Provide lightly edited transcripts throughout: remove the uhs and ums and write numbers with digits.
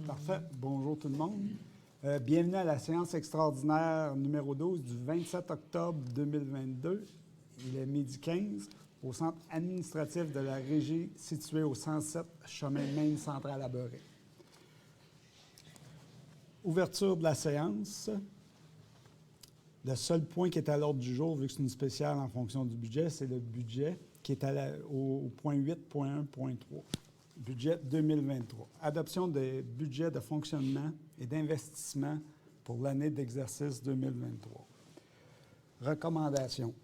Parfait. Bonjour tout le monde. Bienvenue à la séance extraordinaire numéro 12 du 27 octobre 2022. Il est midi 15 au centre administratif de la Régie situé au 107 chemin Maine Centrale à Beurré. Ouverture de la séance. Le seul point qui est à l'ordre du jour, vu que c'est une spéciale en fonction du budget, c'est le budget qui est au point 8.1.3. Budget 2023. Adoption des budgets de fonctionnement et d'investissement pour l'année d'exercice 2023. Recommandations.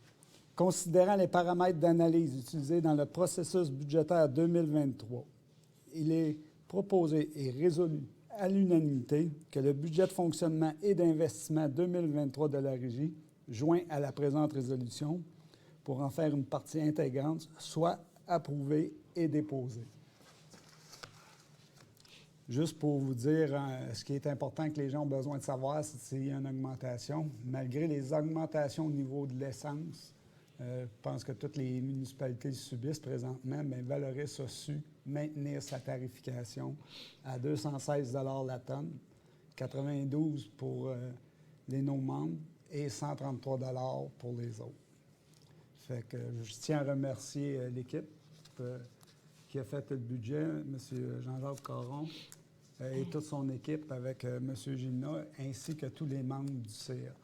Considérant les paramètres d'analyse utilisés dans le processus budgétaire 2023, il est proposé et résolu à l'unanimité que le budget de fonctionnement et d'investissement 2023 de la Régie, joint à la présente résolution, pour en faire une partie intégrante, soit approuvé et déposé. Juste pour vous dire, ce qui est important que les gens ont besoin de savoir, c'est s'il y a une augmentation. Malgré les augmentations au niveau de l'essence, je pense que toutes les municipalités le subissent présentement, mais Valoris a su maintenir sa tarification à 216 $ la tonne, 92 pour les non-membres et 133 $ pour les autres. Fait que je tiens à remercier l'équipe qui a fait le budget, M. Jean-Jacques Caron et toute son équipe avec M. Gina, ainsi que tous les membres du CA.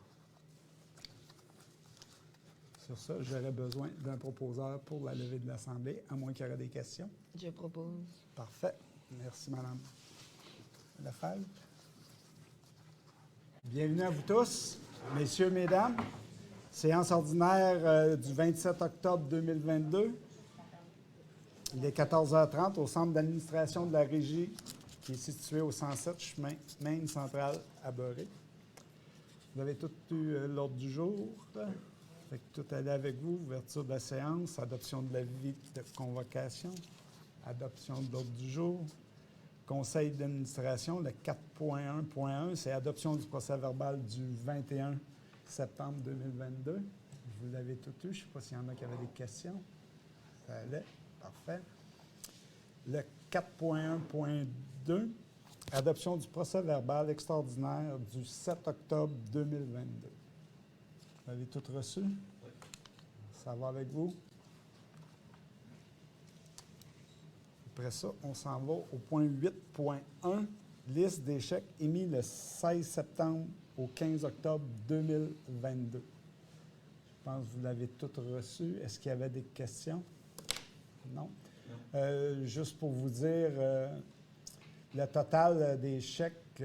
Sur ça, j'aurais besoin d'un proposeur pour la levée de l'Assemblée, à moins qu'il y ait des questions. Je propose. Parfait. Merci, Mme Lefebvre. Bienvenue à vous tous, messieurs, mesdames. Séance ordinaire du 27 octobre 2022. Il est 14h30 au centre d'administration de la Régie, qui est situé au 107 chemin Maine Centrale à Beurré. Vous avez tout eu l'ordre du jour. Fait que tout allait avec vous. Ouverture de la séance, adoption de l'avis de convocation, adoption de l'ordre du jour. Conseil d'administration, le 4.1.1, c'est adoption du procès-verbal du 21 septembre 2022. Vous l'avez tout eu. Je ne sais pas s'il y en a qui avaient des questions. Ça allait. Parfait. Le 4.1.2, adoption du procès-verbal extraordinaire du 7 octobre 2022. Vous avez tout reçu? Oui. Ça va avec vous? Après ça, on s'en va au point 8.1, liste des chèques émis le 16 septembre au 15 octobre 2022. Je pense que vous l'avez tout reçu. Est-ce qu'il y avait des questions? Non. Juste pour vous dire, le total des chèques,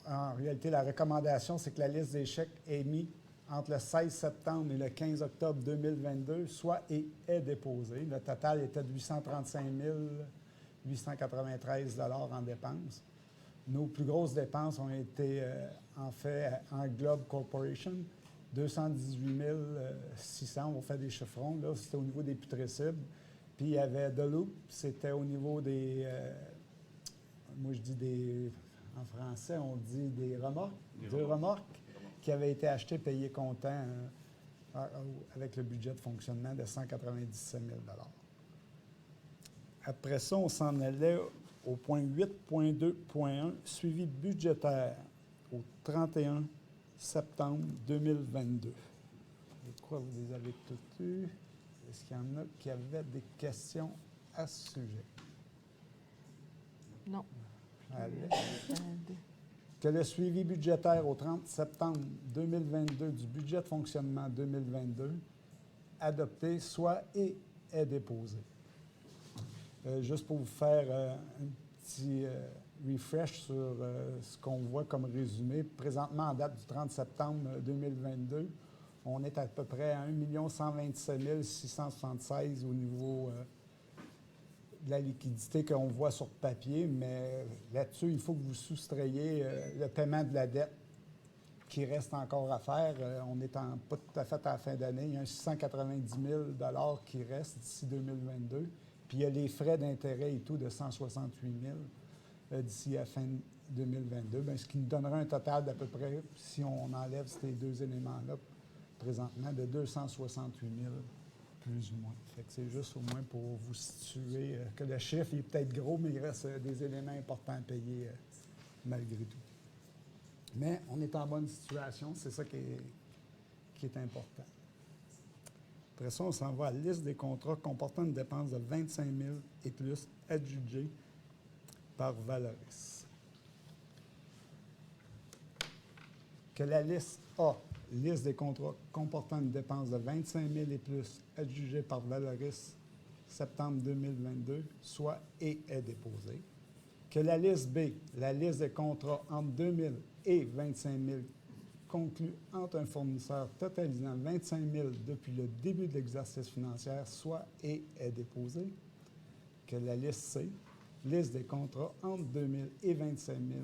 en réalité, la recommandation, c'est que la liste des chèques émis entre le 16 septembre et le 15 octobre 2022 soit et est déposée. Le total était de 835 893 $ en dépenses. Nos plus grosses dépenses ont été, en fait, en Globe Corporation, 218 600. On va faire des chiffrons. Là, c'était au niveau des putrécides. Puis il y avait The Loop, c'était au niveau des... moi, je dis des... En français, on dit des remorques. Deux remorques qui avaient été achetées, payées comptant avec le budget de fonctionnement de 197 000 $. Après ça, on s'en allait au point 8.2.1, suivi budgétaire au 31 septembre 2022. Je crois que vous les avez toutes eues. Est-ce qu'il y en a qui avaient des questions à ce sujet? Non. Allez. Que le suivi budgétaire au 30 septembre 2022 du budget de fonctionnement 2022 adopté soit et est déposé. Juste pour vous faire un petit refresh sur ce qu'on voit comme résumé. Présentement, en date du 30 septembre 2022, on est à peu près à 1 127 676 au niveau de la liquidité qu'on voit sur papier, mais là-dessus, il faut que vous soustrayez le paiement de la dette qui reste encore à faire. On n'est pas tout à fait à la fin d'année. Il y a un 690 000 $ qui reste d'ici 2022. Puis il y a les frais d'intérêt et tout de 168 000 d'ici à la fin 2022, bien, ce qui nous donnera un total d'à peu près, si on enlève ces deux éléments-là, présentement, de 268 000 plus ou moins. Fait que c'est juste au moins pour vous situer que le chiffre est peut-être gros, mais il reste des éléments importants à payer malgré tout. Mais on est en bonne situation, c'est ça qui est important. Après ça, on s'en va à la liste des contrats comportant une dépense de 25 000 et plus adjugés par Valoris. Que la liste A, liste des contrats comportant une dépense de 25 000 et plus adjugés par Valoris septembre 2022, soit et est déposée. Que la liste B, la liste des contrats entre 2 000 et 25 000 conclus entre un fournisseur totalisant 25 000 depuis le début de l'exercice financier, soit et est déposée. Que la liste C, liste des contrats entre 2 000 et 25 000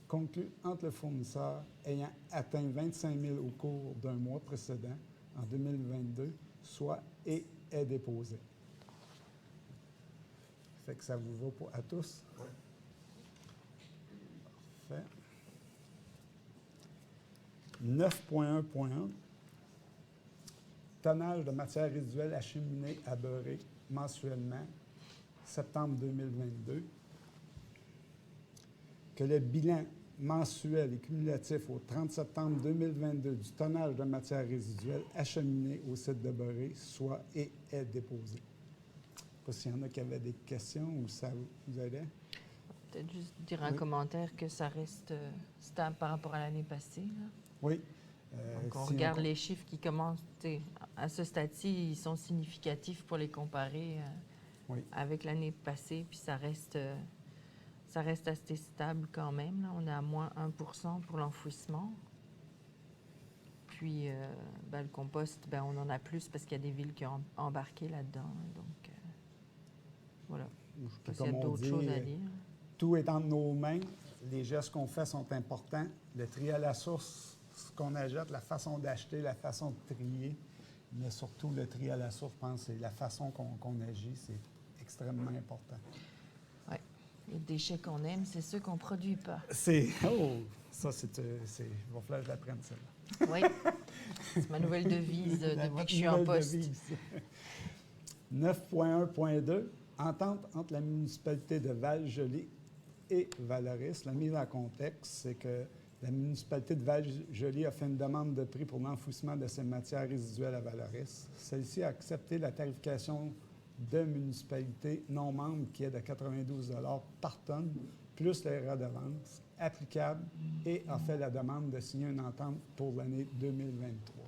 conclus entre le fournisseur ayant atteint 25 000 au cours d'un mois précédent en 2022, soit et est déposé. Fait que ça vous va à tous? Oui. Parfait. 9.1.1. Tonnage de matière résiduelle acheminée à beurrer mensuellement, septembre 2022. Que le bilan mensuel et cumulatif au 30 septembre 2022 du tonnage de matière résiduelle acheminée au site de beurrer soit et est déposé. Je ne sais pas s'il y en a qui avaient des questions ou ça vous aidait. Peut-être juste dire un commentaire que ça reste stable par rapport à l'année passée. Là. Oui. Donc, on regarde les chiffres qui commencent, à ce stade-ci, ils sont significatifs pour les comparer avec l'année passée, puis ça reste assez stable quand même. Là. On est à moins 1% pour l'enfouissement. Puis, le compost, on en a plus parce qu'il y a des villes qui ont embarqué là-dedans. Donc, voilà. Je ne sais pas s'il y a d'autres choses à dire. Tout est entre nos mains. Les gestes qu'on fait sont importants. Le tri à la source, ce qu'on achète, la façon d'acheter, la façon de trier, mais surtout le tri à la source, je pense, c'est la façon qu'on agit, c'est extrêmement important. Oui. Les déchets qu'on aime, c'est ceux qu'on ne produit pas. Ça, c'est... Il va falloir que je l'apprenne, celle-là. Oui. C'est ma nouvelle devise depuis que je suis en poste. 9.1.2. Entente entre la municipalité de Val-Joli et Valoris. La mise en contexte, c'est que la municipalité de Val-Joli a fait une demande de prix pour l'enfouissement de ses matières résiduelles à Valoris. Celle-ci a accepté la tarification de municipalité non membre qui est de 92 $ par tonne, plus les redevances applicables, et a fait la demande de signer une entente pour l'année 2023.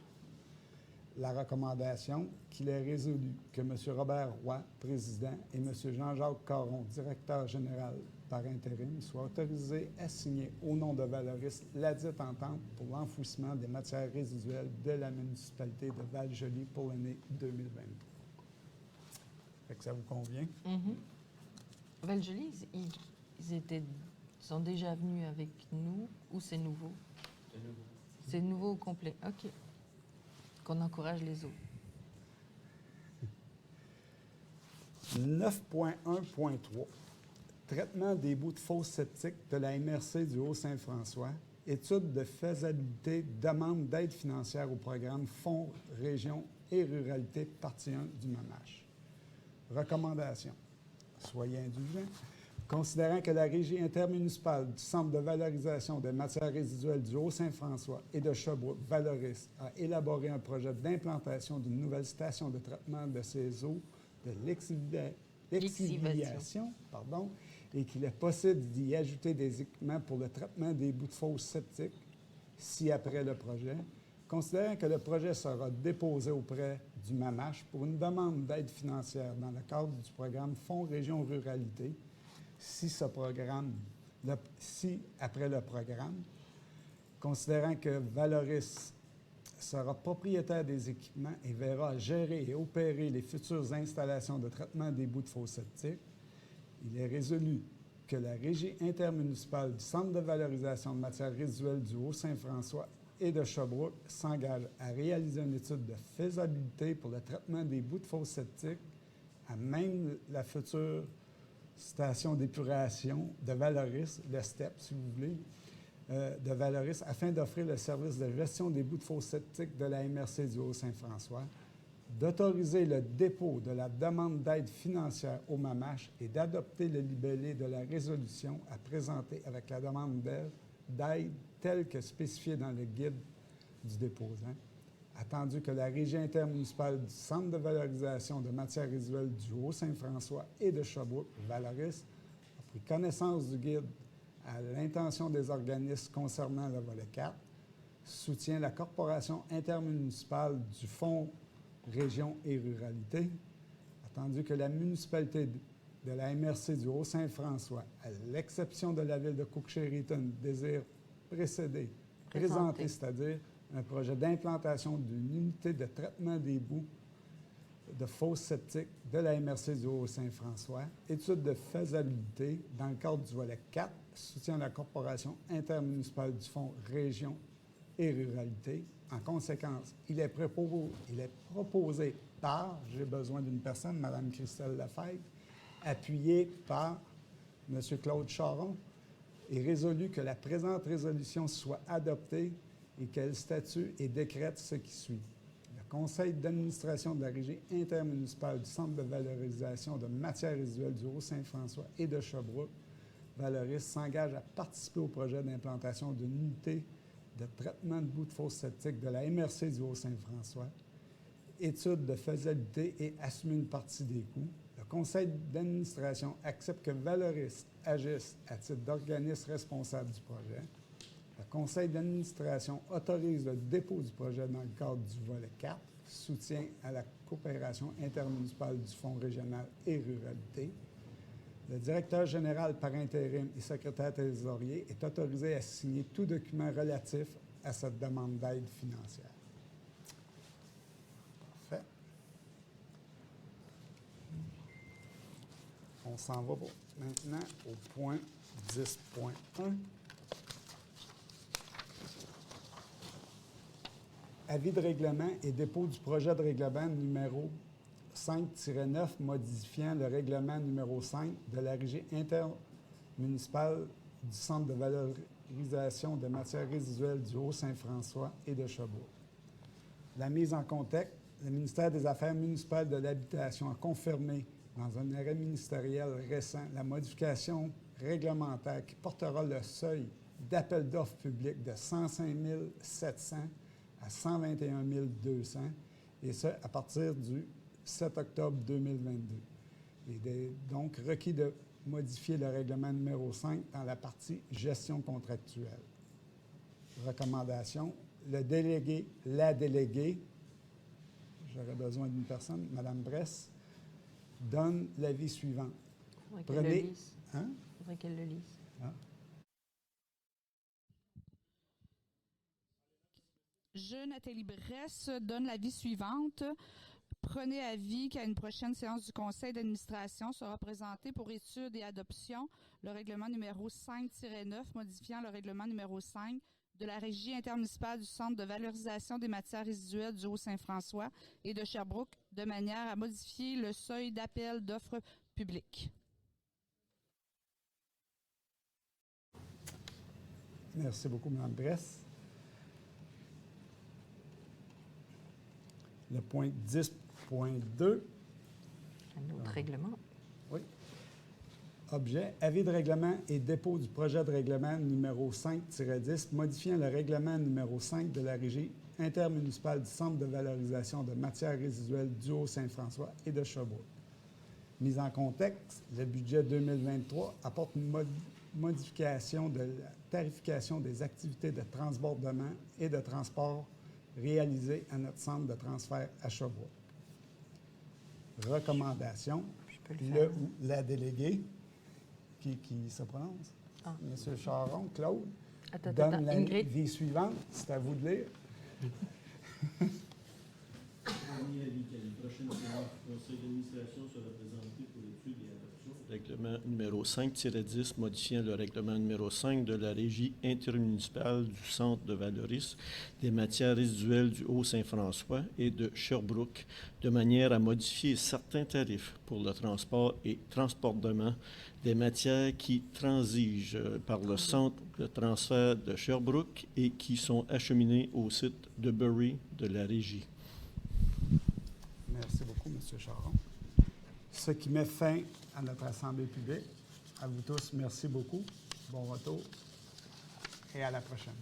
La recommandation qu'il est résolu que M. Robert Roy, président, et M. Jean-Jacques Caron, directeur général par intérim, soient autorisés à signer au nom de Valoris ladite entente pour l'enfouissement des matières résiduelles de la municipalité de Val-Joli pour l'année 2023. Fait que ça vous convient? Mm-hmm. Val-Joli, ils sont déjà venus avec nous ou c'est nouveau? C'est nouveau. C'est nouveau au complet. OK. Qu'on encourage les autres. 9.1.3. Traitement des boues de fosse septique de la MRC du Haut-Saint-François. Étude de faisabilité, demande d'aide financière au programme Fonds, Région et Ruralité, partie 1 du MAMACH. Recommandation. Soyez indulgents. Considérant que la Régie intermunicipale du Centre de valorisation des matières résiduelles du Haut-Saint-François et de Sherbrooke, Valoris, a élaboré un projet d'implantation d'une nouvelle station de traitement de ces eaux de l'exivation, et qu'il est possible d'y ajouter des équipements pour le traitement des boues de fosse septiques, ci-après le projet, considérant que le projet sera déposé auprès du MAMACH pour une demande d'aide financière dans le cadre du programme Fonds Région Ruralité, si après le programme, considérant que Valoris sera propriétaire des équipements et verra gérer et opérer les futures installations de traitement des boues de fosse septiques, il est résolu que la Régie intermunicipale du Centre de valorisation de matières résiduelles du Haut-Saint-François et de Sherbrooke s'engage à réaliser une étude de faisabilité pour le traitement des boues de fosse septiques à même la future station d'épuration de Valoris, le STEP, si vous voulez, de Valoris, afin d'offrir le service de gestion des boues de fosse septiques de la MRC du Haut-Saint-François d'autoriser le dépôt de la demande d'aide financière au MAMACH et d'adopter le libellé de la résolution à présenter avec la demande d'aide telle que spécifiée dans le guide du déposant, attendu que la Régie intermunicipale du Centre de valorisation de matières résiduelles du Haut-Saint-François et de Sherbrooke, Valoris, a pris connaissance du guide à l'intention des organismes concernant le volet 4, soutient la Corporation intermunicipale du Fonds Région et Ruralité, attendu que la municipalité de la MRC du Haut-Saint-François, à l'exception de la ville de Cook-Sherrington, désire présenter, c'est-à-dire un projet d'implantation d'une unité de traitement des boues de fosses septiques de la MRC du Haut-Saint-François, étude de faisabilité dans le cadre du volet 4, soutient la Corporation intermunicipale du Fonds Région et Ruralité. En conséquence, il est proposé par, j'ai besoin d'une personne, Mme Christelle Lefebvre, appuyé par M. Claude Charon, et résolu que la présente résolution soit adoptée et qu'elle statue et décrète ce qui suit. Le Conseil d'administration de la Régie intermunicipale du Centre de valorisation de matières résiduelles du Haut-Saint-François et de Sherbrooke, Valoris, s'engage à participer au projet d'implantation d'une unité de traitement de boues de fosses septiques de la MRC du Haut-Saint-François, étude de faisabilité et assumer une partie des coûts. Le Conseil d'administration accepte que Valoris agisse à titre d'organisme responsable du projet. Le Conseil d'administration autorise le dépôt du projet dans le cadre du volet 4, soutien à la coopération intermunicipale du Fonds régional et ruralité. Le directeur général par intérim et secrétaire trésorier est autorisé à signer tout document relatif à cette demande d'aide financière. Parfait. On s'en va maintenant au point 10.1. Avis de règlement et dépôt du projet de règlement numéro 5-9 modifiant le règlement numéro 5 de la Régie intermunicipale du Centre de valorisation de matières résiduelles du Haut-Saint-François et de Sherbrooke. La mise en contexte, le ministère des Affaires municipales de l'Habitation a confirmé dans un arrêt ministériel récent la modification réglementaire qui portera le seuil d'appel d'offres public de 105 700 à 121 200, et ce, à partir du 7 octobre 2022. Il est donc requis de modifier le règlement numéro 5 dans la partie gestion contractuelle. Recommandation, le délégué, la déléguée, j'aurais besoin d'une personne, Mme Bress, donne l'avis suivant. Il faudrait qu'elle le lise. Hein? Il faudrait qu'elle le lise. Ah. Je, Nathalie Bress, donne l'avis suivante. Prenez avis qu'à une prochaine séance du Conseil d'administration sera présenté pour étude et adoption le règlement numéro 5-9 modifiant le règlement numéro 5 de la Régie intermunicipale du Centre de valorisation des matières résiduelles du Haut-Saint-François et de Sherbrooke de manière à modifier le seuil d'appel d'offres publiques. Merci beaucoup, Mme Bress. Le point 10.2. Un autre règlement. Oui. Objet, avis de règlement et dépôt du projet de règlement numéro 5-10 modifiant le règlement numéro 5 de la Régie intermunicipale du Centre de valorisation de matières résiduelles du Haut-Saint-François et de Sherbrooke. Mise en contexte, le budget 2023 apporte une modification de la tarification des activités de transbordement et de transport réalisées à notre centre de transfert à Sherbrooke. Recommandation, le ou la déléguée, qui se prononce, M. Charon, Claude, donne l'avis suivante. C'est à vous de lire. La prochaine séance du Conseil d'administration sera présentée pour étude et adoption. Règlement numéro 5-10 modifiant le règlement numéro 5 de la Régie intermunicipale du Centre de valorisation des matières résiduelles du Haut-Saint-François et de Sherbrooke de manière à modifier certains tarifs pour le transport et transportement des matières qui transigent par le centre de transfert de Sherbrooke et qui sont acheminées au site de Bury de la Régie. Merci beaucoup, M. Charon. Ce qui met fin à notre assemblée publique. À vous tous, merci beaucoup. Bon retour et à la prochaine.